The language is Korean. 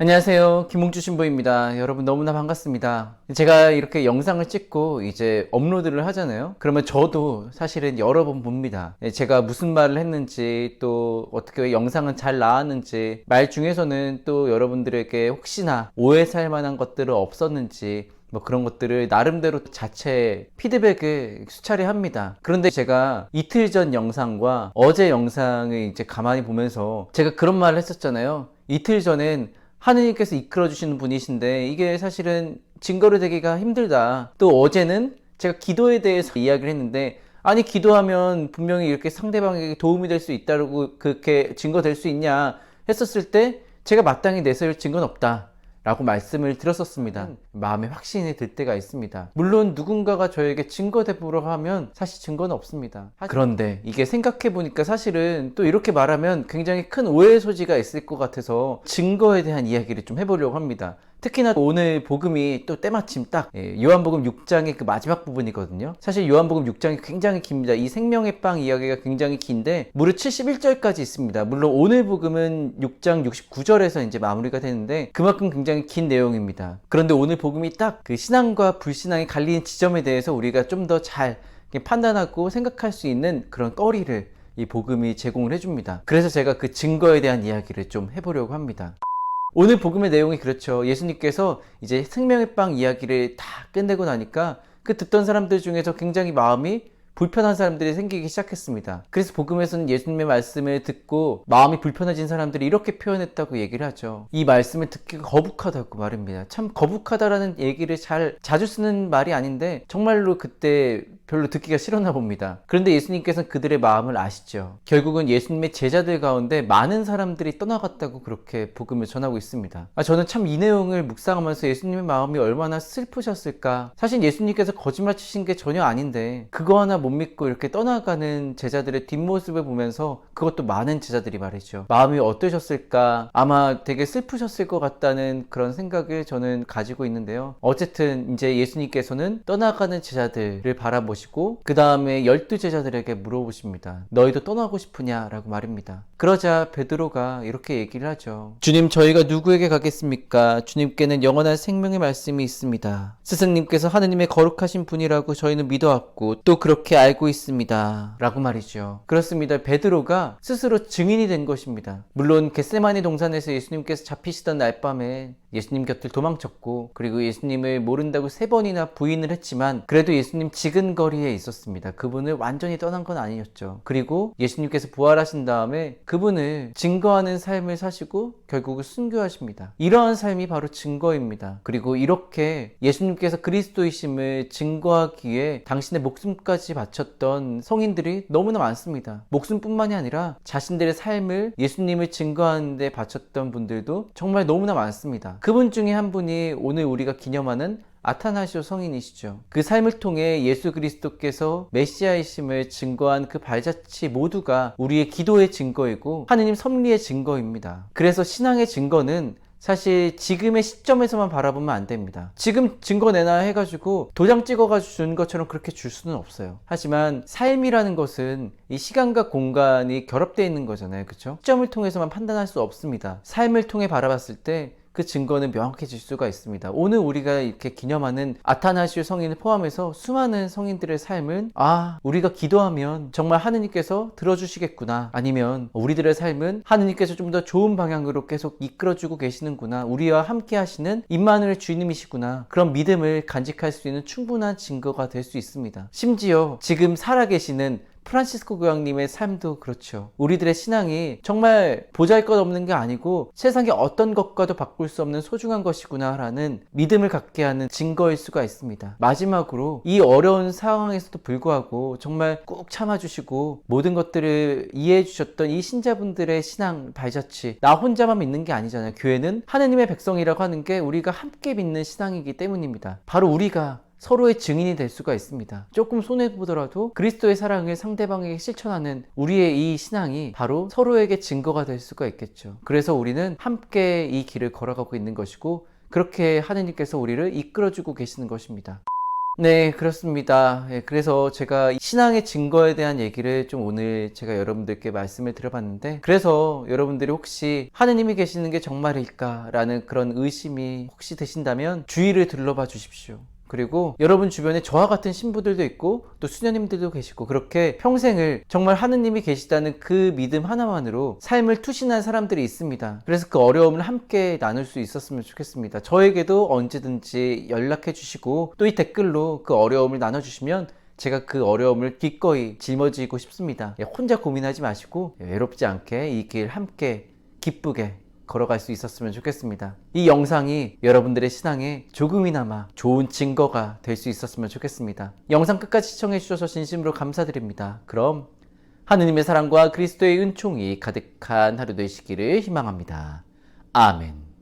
안녕하세요. 김홍주 신부입니다. 여러분 너무나 반갑습니다. 제가 이렇게 영상을 찍고 이제 업로드를 하잖아요. 그러면 저도 사실은 여러 번 봅니다. 제가 무슨 말을 했는지, 또 어떻게 영상은 잘 나왔는지, 말 중에서는 또 여러분들에게 혹시나 오해 살 만한 것들은 없었는지, 뭐 그런 것들을 나름대로 자체 피드백을 수차례 합니다. 그런데 제가 이틀 전 영상과 어제 영상을 이제 가만히 보면서 제가 그런 말을 했었잖아요. 이틀 전엔 하느님께서 이끌어 주시는 분이신데 이게 사실은 증거로 되기가 힘들다. 또 어제는 제가 기도에 대해서 이야기를 했는데, 아니 기도하면 분명히 이렇게 상대방에게 도움이 될 수 있다고 그렇게 증거될 수 있냐 했었을 때 제가 마땅히 내세울 증거는 없다 라고 말씀을 드렸었습니다. 마음에 확신이 들 때가 있습니다. 물론 누군가가 저에게 증거 대보라고 하면 사실 증거는 없습니다. 그런데 이게 생각해보니까 사실은 또 이렇게 말하면 굉장히 큰 오해의 소지가 있을 것 같아서 증거에 대한 이야기를 좀 해보려고 합니다. 특히나 오늘 복음이 또 때마침 딱 요한복음 6장의 그 마지막 부분이거든요. 사실 요한복음 6장이 굉장히 깁니다. 이 생명의 빵 이야기가 굉장히 긴데 무려 71절까지 있습니다. 물론 오늘 복음은 6장 69절에서 이제 마무리가 되는데 그만큼 굉장히 긴 내용입니다. 그런데 오늘 복음이 딱 그 신앙과 불신앙이 갈리는 지점에 대해서 우리가 좀 더 잘 판단하고 생각할 수 있는 그런 거리를 이 복음이 제공을 해줍니다. 그래서 제가 그 증거에 대한 이야기를 좀 해보려고 합니다. 오늘 복음의 내용이 그렇죠. 예수님께서 이제 생명의 빵 이야기를 다 끝내고 나니까 그 듣던 사람들 중에서 굉장히 마음이 불편한 사람들이 생기기 시작했습니다. 그래서 복음에서는 예수님의 말씀을 듣고 마음이 불편해진 사람들이 이렇게 표현했다고 얘기를 하죠. 이 말씀을 듣기가 거북하다고 말입니다. 참 거북하다라는 얘기를 자주 쓰는 말이 아닌데 정말로 그때 별로 듣기가 싫었나 봅니다. 그런데 예수님께서는 그들의 마음을 아시죠. 결국은 예수님의 제자들 가운데 많은 사람들이 떠나갔다고 그렇게 복음을 전하고 있습니다. 저는 참 이 내용을 묵상하면서 예수님의 마음이 얼마나 슬프셨을까. 사실 예수님께서 거짓말 치신 게 전혀 아닌데 그거 하나 못 믿고 이렇게 떠나가는 제자들의 뒷모습을 보면서, 그것도 많은 제자들이 말이죠, 마음이 어떠셨을까. 아마 되게 슬프셨을 것 같다는 그런 생각을 저는 가지고 있는데요. 어쨌든 이제 예수님께서는 떠나가는 제자들을 바라보시고 그 다음에 12제자들에게 물어보십니다. 너희도 떠나고 싶으냐? 라고 말입니다. 그러자 베드로가 이렇게 얘기를 하죠. 주님, 저희가 누구에게 가겠습니까? 주님께는 영원한 생명의 말씀이 있습니다. 스승님께서 하느님의 거룩하신 분이라고 저희는 믿어왔고 또 그렇게 알고 있습니다. 라고 말이죠. 그렇습니다. 베드로가 스스로 증인이 된 것입니다. 물론 겟세마네 동산에서 예수님께서 잡히시던 날밤에 예수님 곁을 도망쳤고, 그리고 예수님을 모른다고 3번이나 부인을 했지만 그래도 예수님 지근거리에 있었습니다. 그분을 완전히 떠난 건 아니었죠. 그리고 예수님께서 부활하신 다음에 그분을 증거하는 삶을 사시고 결국은 순교하십니다. 이러한 삶이 바로 증거입니다. 그리고 이렇게 예수님께서 그리스도이심을 증거하기 위해 당신의 목숨까지 바쳤던 성인들이 너무나 많습니다. 목숨뿐만이 아니라 자신들의 삶을 예수님을 증거하는 데 바쳤던 분들도 정말 너무나 많습니다. 그분 중에 한 분이 오늘 우리가 기념하는 아타나시오 성인이시죠. 그 삶을 통해 예수 그리스도께서 메시아이심을 증거한 그 발자취 모두가 우리의 기도의 증거이고 하느님 섭리의 증거입니다. 그래서 신앙의 증거는 사실 지금의 시점에서만 바라보면 안 됩니다. 지금 증거 내놔 해가지고 도장 찍어가지고 주는 것처럼 그렇게 줄 수는 없어요. 하지만 삶이라는 것은 이 시간과 공간이 결합되어 있는 거잖아요. 그렇죠? 시점을 통해서만 판단할 수 없습니다. 삶을 통해 바라봤을 때 그 증거는 명확해질 수가 있습니다. 오늘 우리가 이렇게 기념하는 아타나시오 성인을 포함해서 수많은 성인들의 삶은 우리가 기도하면 정말 하느님께서 들어주시겠구나, 아니면 우리들의 삶은 하느님께서 좀 더 좋은 방향으로 계속 이끌어주고 계시는구나, 우리와 함께 하시는 임마누엘 주님이시구나, 그런 믿음을 간직할 수 있는 충분한 증거가 될 수 있습니다. 심지어 지금 살아계시는 프란시스코 교황님의 삶도 그렇죠. 우리들의 신앙이 정말 보잘것없는 게 아니고 세상의 어떤 것과도 바꿀 수 없는 소중한 것이구나 라는 믿음을 갖게 하는 증거일 수가 있습니다. 마지막으로 이 어려운 상황에서도 불구하고 정말 꾹 참아주시고 모든 것들을 이해해 주셨던 이 신자분들의 신앙 발자취, 나 혼자만 믿는 게 아니잖아요. 교회는 하느님의 백성이라고 하는 게 우리가 함께 믿는 신앙이기 때문입니다. 바로 우리가 서로의 증인이 될 수가 있습니다. 조금 손해보더라도 그리스도의 사랑을 상대방에게 실천하는 우리의 이 신앙이 바로 서로에게 증거가 될 수가 있겠죠. 그래서 우리는 함께 이 길을 걸어가고 있는 것이고 그렇게 하느님께서 우리를 이끌어주고 계시는 것입니다. 네, 그렇습니다. 예, 그래서 제가 신앙의 증거에 대한 얘기를 좀 오늘 제가 여러분들께 말씀을 드려봤는데, 그래서 여러분들이 혹시 하느님이 계시는 게 정말일까라는 그런 의심이 혹시 드신다면 주위를 둘러봐 주십시오. 그리고 여러분 주변에 저와 같은 신부들도 있고 또 수녀님들도 계시고, 그렇게 평생을 정말 하느님이 계시다는 그 믿음 하나만으로 삶을 투신한 사람들이 있습니다. 그래서 그 어려움을 함께 나눌 수 있었으면 좋겠습니다. 저에게도 언제든지 연락해 주시고 또 이 댓글로 그 어려움을 나눠주시면 제가 그 어려움을 기꺼이 짊어지고 싶습니다. 혼자 고민하지 마시고 외롭지 않게 이 길 함께 기쁘게 걸어갈 수 있었으면 좋겠습니다. 이 영상이 여러분들의 신앙에 조금이나마 좋은 증거가 될 수 있었으면 좋겠습니다. 영상 끝까지 시청해 주셔서 진심으로 감사드립니다. 그럼 하느님의 사랑과 그리스도의 은총이 가득한 하루 되시기를 희망합니다. 아멘.